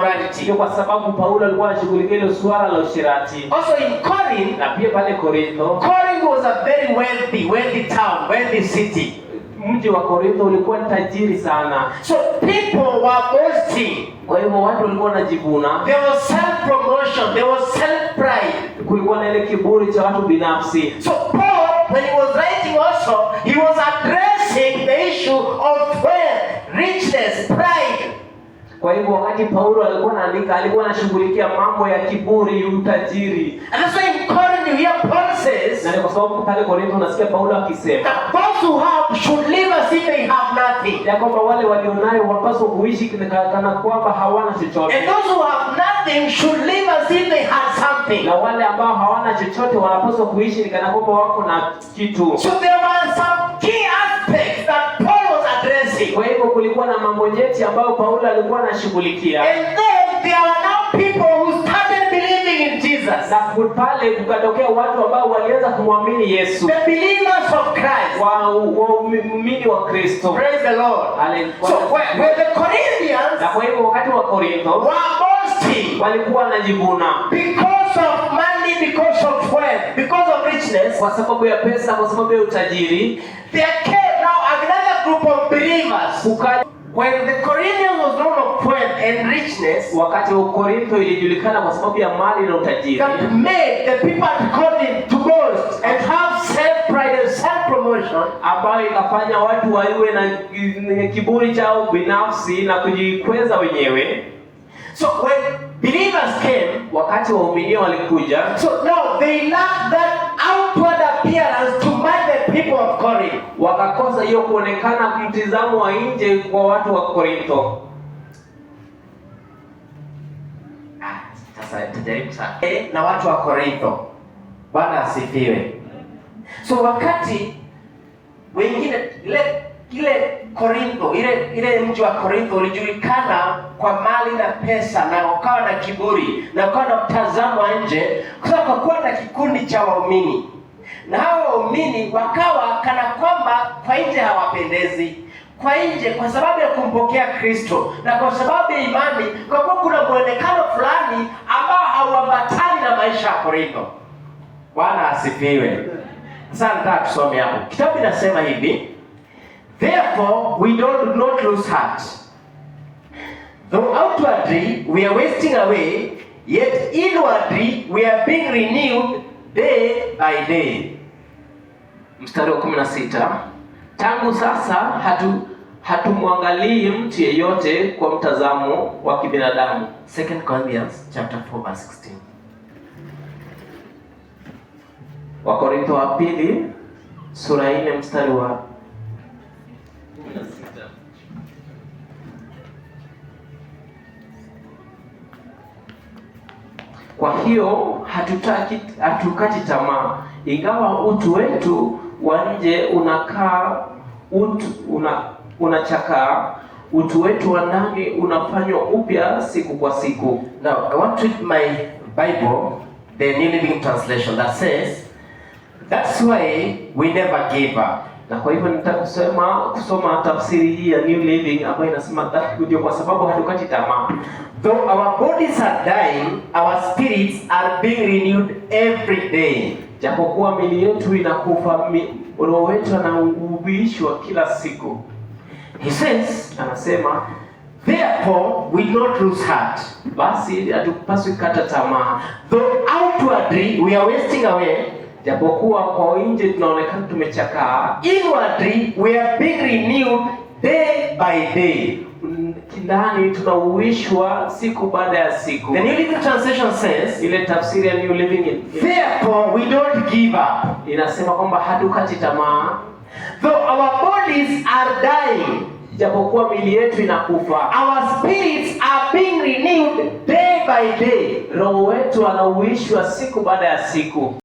immorality. Kwa sababu Paulo alikuwa anashughulikia ile swala la usherati. Also in Corinth, Na pia pale Korintho, Corinth was a very wealthy town, wealthy city. Mji wa Korintho ulikuwa tajiri sana. So people were boasting. Kwa hivyo watu walikuwa wanajivuna. There was self-promotion, there was self-pride. Kulikuwa na ile kiburi cha watu binafsi. So Paul, when he was writing also, he was addressing the issue of wealth, richness, pride. Kwa hivyo wakati Paulo alikuwa anaandika, alikuwa anashughulikia mambo ya kiburi, utajiri. And that's why in Corinth you hear Paul says, Na kwa sababu pale Korintho unasikia Paulo akisema, that those who have should live as if they have nothing. ya kwamba wale walionayo wapaswa kuishi kana kwamba hawana chochote. And those who have nothing should live as if they had something. Na wale ambao hawana chochote wanapaswa kuishi kana kwamba wako na kitu. So there were some key aspects that Paul was addressing. Kwa hivyo kulikuwa na mambo nyeti ambayo Paulo alikuwa anashughulikia. And then there are now people who started believing in Jesus. Na pale kukatokea watu ambao walianza kumwamini Yesu. The believers of Christ. Waumini wa Kristo. Praise the Lord. Hallelujah. So when the Corinthians, na kwa hivyo wakati wa Korintho were boasting, walikuwa wanajivuna because of money, because of wealth, because of richness, kwa sababu ya pesa, kwa sababu ya utajiri, there came now another group of believers. When the Corinthians was known of wealth and richness, wakati wa Korintho ilijulikana kwa sababu ya mali na utajiri, that made the people at Corinth to boast and have self-pride and self-promotion, ambayo ikafanya watu waiwe na kiburi chao binafsi na kujikweza wenyewe. So when believers came, wakati waumini walikuja, so now they lacked that outward appearance to match the people of Corinth. Wakakosa hiyo kuonekana mtizamo wa nje kwa watu wa Korintho. Sasa tutajaribu sana. Na watu wa Korintho. Bwana asifiwe. So wakati wengine ile Korintho, ile mji wa Korintho ulijulikana kwa mali na pesa, na wakawa na kiburi, na wakawa na mtazamo wa nje, kwa sababu hakuwa na kikundi cha waumini. Na hao waumini wakawa kana kwamba kwa nje hawapendezi. Kwa nje kwa sababu ya kumpokea Kristo na kwa sababu ya imani, kwa kuwa kuna muonekano fulani ambao hauambatani na maisha ya Korintho. Bwana asifiwe. Sasa nataka tusome hapo. Kitabu inasema hivi: therefore we do not lose heart. Though outwardly we are wasting away, yet inwardly we are being renewed day by day. Mstari wa 16. Tangu sasa hatumwangalii mtu yeyote kwa mtazamo wa kibinadamu. 2 Corinthians chapter 4 verse 16. Wakorintho wa pili sura 4 mstari wa 16. Kwa hiyo hatukati tamaa, ingawa utu wetu wa nje unachakaa, utu wetu wa ndani unafanywa upya siku kwa siku. Now I want to read my Bible, the New Living Translation, that says, that's why we never give up. Na kwa hivyo nitaka kusoma tafsiri hii ya New Living ambayo inasema that ndio kwa sababu hatukati tamaa. Though our bodies are dying, our spirits are being renewed every day. Japokuwa miili yetu inakufa, roho wetu anahuishwa kila siku. He says, anasema, therefore we not lose heart. Basi hatupaswi kata tamaa. Though outwardly we are wasting away, japokuwa kwa nje tunaonekana tumechakaa, inwardly we are being renewed day by day. Ndani tunauishwa siku baada ya siku. The New Living Translation says, ile tafsiri ya New Living, therefore we don't give up. Inasema kwamba hatukati tamaa. Though our bodies are dying, japokuwa miili yetu inakufa, our spirits are being renewed day by day. Roho wetu anauishwa siku baada ya siku.